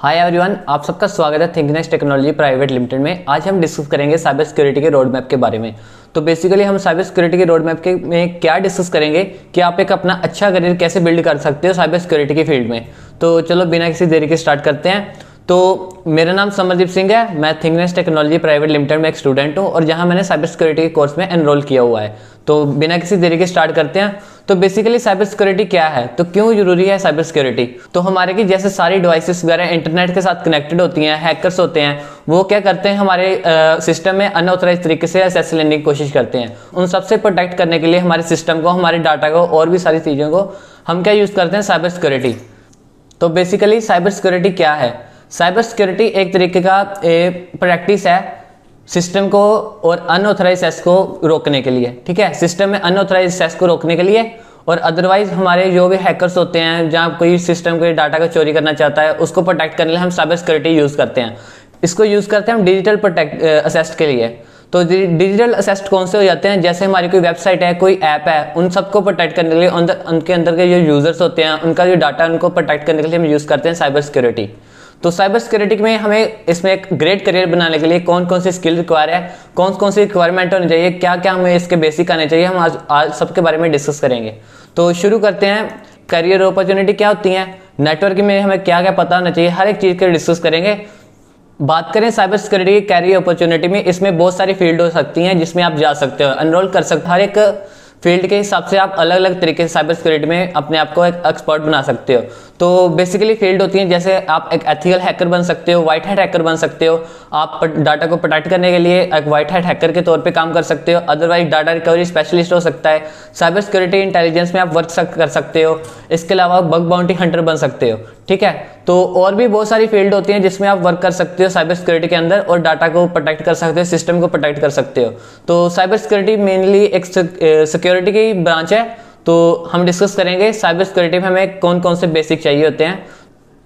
Hi everyone, आप सबका स्वागत है थिंकनेक्स्ट टेक्नोलॉजी प्राइवेट लिमिटेड में। आज हम डिस्कस करेंगे साइबर सिक्योरिटी के रोड मैप के बारे में। तो बेसिकली हम साइबर सिक्योरिटी के रोड मैप के में क्या डिस्कस करेंगे कि आप एक अपना अच्छा करियर कैसे बिल्ड कर सकते हो साइबर सिक्योरिटी की फील्ड में। तो चलो बिना किसी देरी के स्टार्ट करते हैं। तो मेरा नाम समरदीप सिंह है, मैं थिंकनेक्स्ट टेक्नोलॉजी प्राइवेट लिमिटेड में एक स्टूडेंट हूँ और जहाँ मैंने साइबर सिक्योरिटी के कोर्स में एनरोल किया हुआ है। तो बिना किसी देरी के स्टार्ट करते हैं। तो बेसिकली साइबर सिक्योरिटी क्या है, तो क्यों जरूरी है साइबर सिक्योरिटी। तो हमारे की जैसे सारी डिवाइसेस वगैरह इंटरनेट के साथ कनेक्टेड होती हैं, हैकर्स होते हैं, वो क्या करते हैं हमारे सिस्टम में अनऑथराइज तरीके से एक्सेस लेने की कोशिश करते हैं। उन सबसे प्रोटेक्ट करने के लिए हमारे सिस्टम को, हमारे डाटा को और भी सारी चीज़ों को हम क्या यूज़ करते हैं, साइबर सिक्योरिटी। तो बेसिकली साइबर सिक्योरिटी क्या है। साइबर सिक्योरिटी एक तरीके का प्रैक्टिस है सिस्टम को और अनऑथराइज एक्सेस को रोकने के लिए। ठीक है, सिस्टम में अनऑथराइज एक्सेस को रोकने के लिए और अदरवाइज हमारे जो भी हैकर्स होते हैं, जहाँ कोई सिस्टम के डाटा को चोरी करना चाहता है, उसको प्रोटेक्ट करने के लिए हम साइबर सिक्योरिटी यूज़ करते हैं। इसको यूज़ करते हैं हम डिजिटल असेस्ट के लिए। तो डिजिटल असेस्ट कौन से हो जाते हैं, जैसे हमारी कोई वेबसाइट है, कोई ऐप है, उन सबको प्रोटेक्ट करने के लिए उनके अंदर के जो यूजर्स होते हैं, उनका जो डाटा, उनको प्रोटेक्ट करने के लिए हम यूज़ करते हैं साइबर सिक्योरिटी। तो साइबर सिक्योरिटी में हमें इसमें एक ग्रेट करियर बनाने के लिए कौन कौन सी स्किल रिक्वायर है, कौन कौन सी रिक्वायरमेंट होनी चाहिए, क्या क्या हमें इसके बेसिक आने चाहिए, हम आज सबके बारे में डिस्कस करेंगे। तो शुरू करते हैं। करियर अपॉर्चुनिटी क्या होती है, नेटवर्किंग में हमें क्या क्या पता होना चाहिए, हर एक चीज़ के डिस्कस करेंगे। बात करें साइबर सिक्योरिटी की कैरियर अपॉर्चुनिटी में, इसमें बहुत सारी फील्ड हो सकती हैं जिसमें आप जा सकते हो, एनरोल कर सकते हो। हर एक फील्ड के हिसाब से आप अलग अलग तरीके से साइबर सिक्योरिटी में अपने आप को एक एक्सपर्ट बना सकते हो। तो बेसिकली फील्ड होती है, जैसे आप एक एथिकल हैकर बन सकते हो, वाइट हैट हैकर बन सकते हो। आप डाटा को प्रोटेक्ट करने के लिए एक वाइट हैट हैकर के तौर पे काम कर सकते हो, अदरवाइज डाटा रिकवरी स्पेशलिस्ट हो सकता है। साइबर सिक्योरिटी इंटेलिजेंस में आप वर्क कर सकते हो। इसके अलावा बग बाउंटी हंटर बन सकते हो। ठीक है, तो और भी बहुत सारी फील्ड होती हैं जिसमें आप वर्क कर सकते हो साइबर सिक्योरिटी के अंदर और डाटा को प्रोटेक्ट कर सकते हो, सिस्टम को प्रोटेक्ट कर सकते हो। तो साइबर सिक्योरिटी मेनली एक सिक्योरिटी की ब्रांच है। तो हम डिस्कस करेंगे साइबर सिक्योरिटी में हमें कौन कौन से बेसिक चाहिए होते हैं।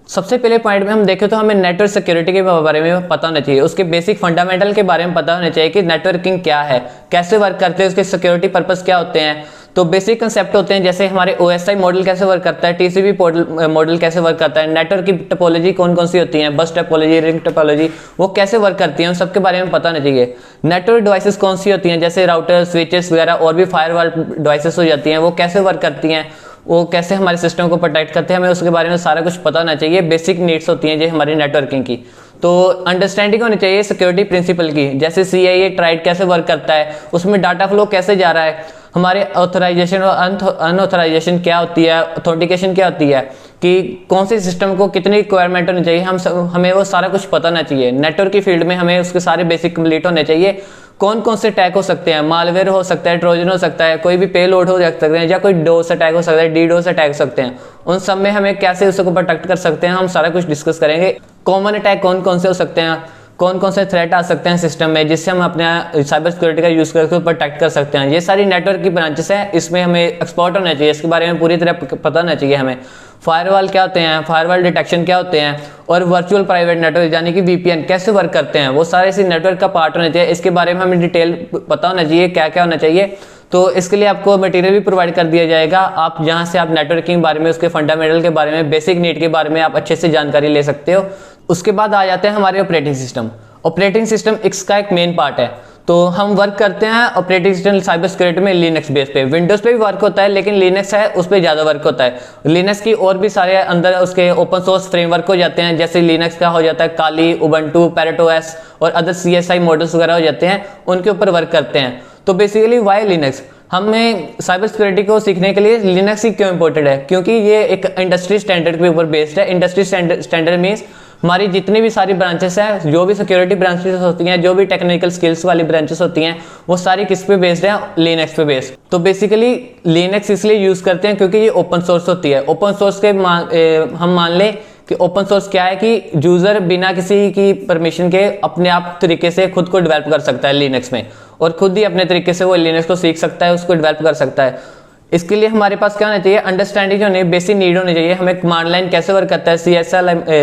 सबसे पहले पॉइंट में हम देखें तो हमें नेटवर्क सिक्योरिटी के बारे में पता होना चाहिए, उसके बेसिक फंडामेंटल के बारे में पता होना चाहिए कि नेटवर्किंग क्या है, कैसे वर्क करते हैं, उसके सिक्योरिटी पर्पस क्या होते हैं। तो बेसिक कंसेप्ट होते हैं, जैसे हमारे OSI मॉडल कैसे वर्क करता है, TCP मॉडल कैसे वर्क करता है, नेटवर्क की टोपोलॉजी कौन कौन सी होती है, बस टोपोलॉजी, रिंग टोपोलॉजी, वो कैसे वर्क करती हैं, उन सबके बारे में पता होना चाहिए। नेटवर्क डिवाइसेस कौन सी होती हैं, जैसे राउटर, स्विचेस वगैरह और भी फायरवॉल डिवाइसेस हो जाती हैं, वो कैसे वर्क करती हैं, वो कैसे हमारे सिस्टम को प्रोटेक्ट करते हैं, हमें उसके बारे में सारा कुछ पता होना चाहिए। बेसिक नीड्स होती हैं जो हमारी नेटवर्किंग की। तो अंडरस्टैंडिंग होनी चाहिए सिक्योरिटी प्रिंसिपल की, जैसे CIA ट्राइड कैसे वर्क करता है, उसमें डाटा फ्लो कैसे जा रहा है, हमारे ऑथराइजेशन और अनऑथराइजेशन क्या होती है, ऑथेंटिकेशन क्या होती है, कि कौन से सिस्टम को कितनी रिक्वायरमेंट होनी चाहिए, हमें वो सारा कुछ पता होना चाहिए। नेटवर्क की फील्ड में हमें उसके सारे बेसिक कंप्लीट होने चाहिए। कौन कौन से अटैक हो सकते हैं, मालवेयर हो सकता है, ट्रोजन हो सकता है, कोई भी पेलोड हो सकते हैं, या कोई डोस अटैक हो सकता है, DDoS अटैक हो सकते हैं, उन सब में हमें कैसे उसको प्रोटेक्ट कर सकते हैं, हम सारा कुछ डिस्कस करेंगे। कॉमन अटैक कौन कौन से हो सकते हैं, कौन कौन से थ्रेट आ सकते हैं सिस्टम में, जिससे हम अपने साइबर सिक्योरिटी का यूज़ करके प्रोटेक्ट कर सकते हैं। ये सारी नेटवर्क की ब्रांचेस हैं, इसमें हमें एक्सपर्ट होना चाहिए, इसके बारे में पूरी तरह पता होना चाहिए हमें। फायरवॉल क्या होते हैं, फायरवॉल डिटेक्शन क्या होते हैं, और वर्चुअल प्राइवेट नेटवर्क यानी कि VPN कैसे वर्क करते हैं, वो सारे इसी नेटवर्क का पार्ट होना चाहिए। इसके बारे में हमें डिटेल पता होना चाहिए क्या क्या होना चाहिए। तो इसके लिए आपको मटेरियल भी प्रोवाइड कर दिया जाएगा, आप जहाँ से आप नेटवर्किंग के बारे में, उसके फंडामेंटल के बारे में, बेसिक नीड के बारे में आप अच्छे से जानकारी ले सकते हो। उसके बाद आ जाते हैं हमारे ऑपरेटिंग सिस्टम। ऑपरेटिंग सिस्टम इसका एक मेन पार्ट है। तो हम वर्क करते हैं ऑपरेटिंग सिस्टम साइबर सिक्योरिटी में लिनक्स बेस पे। विंडोज पे भी वर्क होता है, लेकिन लिनक्स है उस पर ज़्यादा वर्क होता है। लिनक्स की और भी सारे अंदर उसके ओपन सोर्स फ्रेमवर्क हो जाते हैं, जैसे लिनक्स का हो जाता है काली, उबंटू, पैरेटोएस और अदर CSI मॉडल्स वगैरह हो जाते हैं, उनके ऊपर वर्क करते हैं। तो बेसिकली वाई लिनक्स, हमें साइबर सिक्योरिटी को सीखने के लिए लिनक्स ही क्यों इंपॉर्टेंट है, क्योंकि ये एक इंडस्ट्री स्टैंडर्ड के ऊपर बेस्ड है। इंडस्ट्री स्टैंडर्ड मीन्स हमारी जितनी भी सारी ब्रांचेस हैं, जो भी सिक्योरिटी ब्रांचेस होती हैं, जो भी टेक्निकल स्किल्स वाली ब्रांचेस होती हैं, वो सारी किस पे बेस्ड है, लिनक्स पे बेस्ड। तो बेसिकली लिनक्स इसलिए यूज़ करते हैं क्योंकि ये ओपन सोर्स होती है। ओपन सोर्स के हम मान लें कि ओपन सोर्स क्या है कि यूज़र बिना किसी की परमिशन के अपने आप तरीके से खुद को डेवलप कर सकता है लिनक्स में, और खुद ही अपने तरीके से वो लिनक्स को सीख सकता है, उसको डेवलप कर सकता है। इसके लिए हमारे पास क्या होना चाहिए, अंडरस्टैंडिंग होनी, बेसिक नीड होनी चाहिए। हमें कमांड लाइन कैसे वर्क करता है,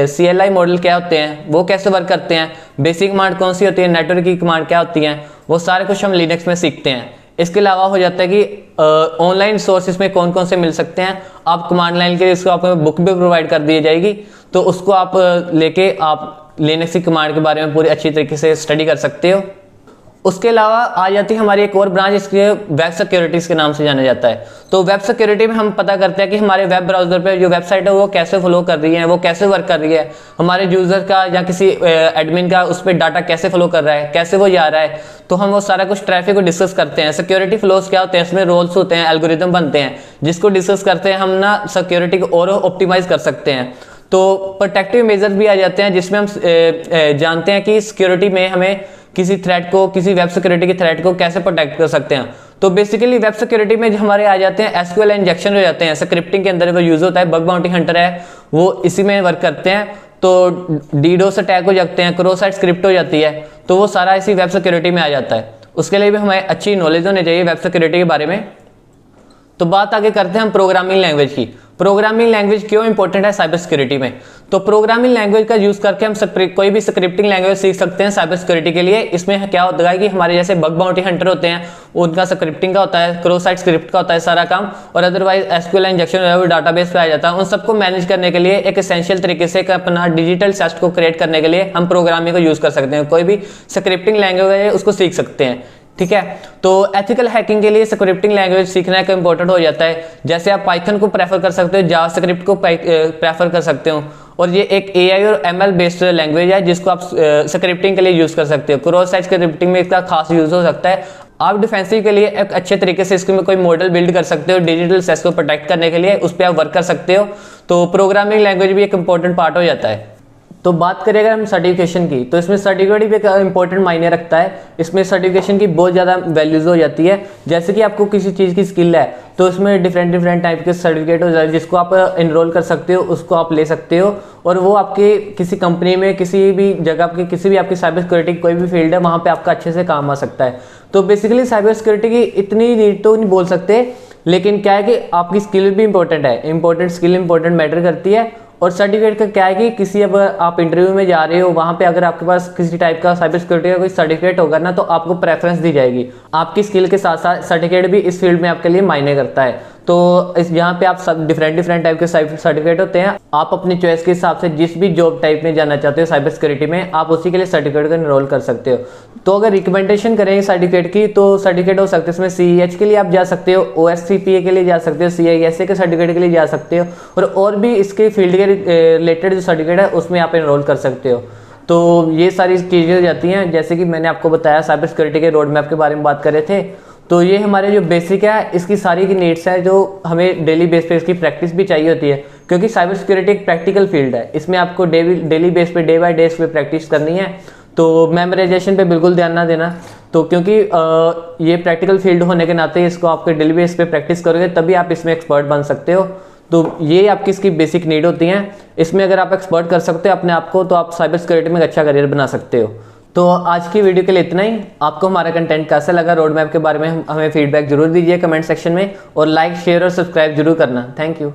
CLI मॉडल क्या होते हैं, वो कैसे वर्क करते हैं, बेसिक कमांड कौन सी होती है, नेटवर्क की कमांड क्या होती हैं, वो सारे कुछ हम लिनक्स में सीखते हैं। इसके अलावा हो जाता है कि ऑनलाइन सोर्सेज में कौन कौन से मिल सकते हैं, आप कमांड लाइन के लिए इसको आपको बुक भी प्रोवाइड कर दी जाएगी, तो उसको आप लेके आप लिनक्स की कमांड के बारे में पूरी अच्छी तरीके से स्टडी कर सकते हो। उसके अलावा आ जाती है हमारी एक और ब्रांच, इसके वेब सिक्योरिटीज़ के नाम से जाना जाता है। तो वेब सिक्योरिटी में हम पता करते हैं कि हमारे वेब ब्राउज़र पे जो वेबसाइट है वो कैसे फ्लो कर रही है, वो कैसे वर्क कर रही है, हमारे यूज़र का या किसी एडमिन का उस पर डाटा कैसे फ्लो कर रहा है, कैसे वो जा रहा है। तो हम वो सारा कुछ ट्रैफिक को डिस्कस करते हैं। सिक्योरिटी फ्लोज क्या होते हैं, इसमें रोल्स होते हैं, एल्गोरिदम बनते हैं, जिसको डिस्कस करते हैं हम ना सिक्योरिटी को और ऑप्टिमाइज कर सकते हैं। तो प्रोटेक्टिव मेजर भी आ जाते हैं, जिसमें हम जानते हैं कि सिक्योरिटी में हमें किसी थ्रेट को, किसी वेब सिक्योरिटी की थ्रेट को कैसे प्रोटेक्ट कर सकते हैं। तो बेसिकली वेब सिक्योरिटी में जो हमारे आ जाते हैं एसक्यूएल इंजेक्शन हो जाते हैं, स्क्रिप्टिंग के अंदर वो यूज होता है। बग बाउंटी हंटर है वो इसी में वर्क करते हैं। तो डीडोस अटैक हो जाते हैं, क्रॉस साइट स्क्रिप्ट हो जाती है, तो वो सारा इसी वेब सिक्योरिटी में आ जाता है। उसके लिए भी हमें अच्छी नॉलेज होनी चाहिए वेब सिक्योरिटी के बारे में। तो बात आगे करते हैं हम प्रोग्रामिंग लैंग्वेज की। प्रोग्रामिंग लैंग्वेज क्यों इंपॉर्टेंट है साइबर सिक्योरिटी में? तो प्रोग्रामिंग लैंग्वेज का यूज करके हम कोई भी स्क्रिप्टिंग लैंग्वेज सीख सकते हैं साइबर सिक्योरिटी के लिए। इसमें क्या होता है कि हमारे जैसे बग बाउंटी हंटर होते हैं, उनका स्क्रिप्टिंग का होता है, क्रॉस साइट स्क्रिप्ट का होता है सारा काम, और अदरवाइज एसक्यूएल इंजेक्शन जो है वो डाटाबेस पे आ जाता है। उन सबको मैनेज करने के लिए एक एसेंशियल तरीके से अपना डिजिटल सेस्ट को क्रिएट करने के लिए हम प्रोग्रामिंग को यूज कर सकते हैं। कोई भी स्क्रिप्टिंग लैंग्वेज है उसको सीख सकते हैं, ठीक है। तो एथिकल हैकिंग के लिए स्क्रिप्टिंग लैंग्वेज सीखना एक इंपॉर्टेंट हो जाता है। जैसे आप पाइथन को प्रेफर कर सकते हो, जावास्क्रिप्ट को प्रेफर कर सकते हो, और ये एक एआई और एमएल बेस्ड लैंग्वेज है जिसको आप स्क्रिप्टिंग के लिए यूज कर सकते हो। क्रॉस साइट स्क्रिप्टिंग में इसका खास यूज हो सकता है। आप डिफेंसिव के लिए एक अच्छे तरीके से इसमें कोई मॉडल बिल्ड कर सकते हो, डिजिटल सेस को प्रोटेक्ट करने के लिए उस पर आप वर्क कर सकते हो। तो प्रोग्रामिंग लैंग्वेज भी एक इंपॉर्टेंट पार्ट हो जाता है। तो बात करें अगर हम सर्टिफिकेशन की, तो इसमें सर्टिफिकेट भी एक इंपॉर्टेंट मायने रखता है। इसमें सर्टिफिकेशन की बहुत ज़्यादा वैल्यूज हो जाती है। जैसे कि आपको किसी चीज़ की स्किल है तो इसमें डिफरेंट टाइप के सर्टिफिकेट हो जाए, जिसको आप इनरोल कर सकते हो, उसको आप ले सकते हो, और वो आपके किसी कंपनी में, किसी भी जगह की, किसी भी आपकी साइबर सिक्योरिटी कोई भी फील्ड है वहाँ पर आपका अच्छे से काम आ सकता है। तो बेसिकली साइबर सिक्योरिटी की इतनी नीड तो नहीं बोल सकते, लेकिन क्या है कि आपकी स्किल भी इंपॉर्टेंट है। इंपॉर्टेंट स्किल इंपॉर्टेंट मैटर करती है। और सर्टिफिकेट का क्या है कि किसी अब आप इंटरव्यू में जा रहे हो, वहाँ पे अगर आपके पास किसी टाइप का साइबर सिक्योरिटी का कोई सर्टिफिकेट होगा ना, तो आपको प्रेफरेंस दी जाएगी। आपकी स्किल के साथ साथ सर्टिफिकेट भी इस फील्ड में आपके लिए मायने करता है। तो इस यहाँ पे आप सब डिफरेंट टाइप के सर्टिफिकेट होते हैं। आप अपनी चॉइस के हिसाब से जिस भी जॉब टाइप में जाना चाहते हो साइबर सिक्योरिटी में, आप उसी के लिए सर्टिफिकेट को एनरोल कर सकते हो। तो अगर रिकमेंडेशन करें सर्टिफिकेट की, तो सर्टिफिकेट हो सकते हैं इसमें CEH के लिए आप जा सकते हो, OSCPA के लिए जा सकते हो, CISA के सर्टिफिकेट के लिए जा सकते हो, और भी इसके फील्ड के रिलेटेड जो सर्टिफिकेट है उसमें आप एनरोल कर सकते हो। तो ये सारी चीज़ें हो जाती हैं। जैसे कि मैंने आपको बताया साइबर सिक्योरिटी के रोड मैप के बारे में बात कर रहे थे। तो ये हमारे जो बेसिक है, इसकी सारी की नीड्स है जो हमें डेली बेस पे इसकी प्रैक्टिस भी चाहिए होती है, क्योंकि साइबर सिक्योरिटी एक प्रैक्टिकल फील्ड है। इसमें आपको डेली बेस पे, डे बाय डे इस पे प्रैक्टिस करनी है। तो मेमोराइजेशन पे बिल्कुल ध्यान ना देना, तो क्योंकि ये प्रैक्टिकल फील्ड होने के नाते इसको आपके डेली बेस पे प्रैक्टिस करोगे तभी आप इसमें एक्सपर्ट बन सकते हो। तो ये आपकी इसकी बेसिक नीड होती हैं। इसमें अगर आप एक्सपर्ट कर सकते हो अपने आप को, तो आप साइबर सिक्योरिटी में एक अच्छा करियर बना सकते हो। तो आज की वीडियो के लिए इतना ही। आपको हमारा कंटेंट कैसा लगा, रोड मैप के बारे में हमें फीडबैक जरूर दीजिए कमेंट सेक्शन में, और लाइक, शेयर और सब्सक्राइब जरूर करना। Thank you.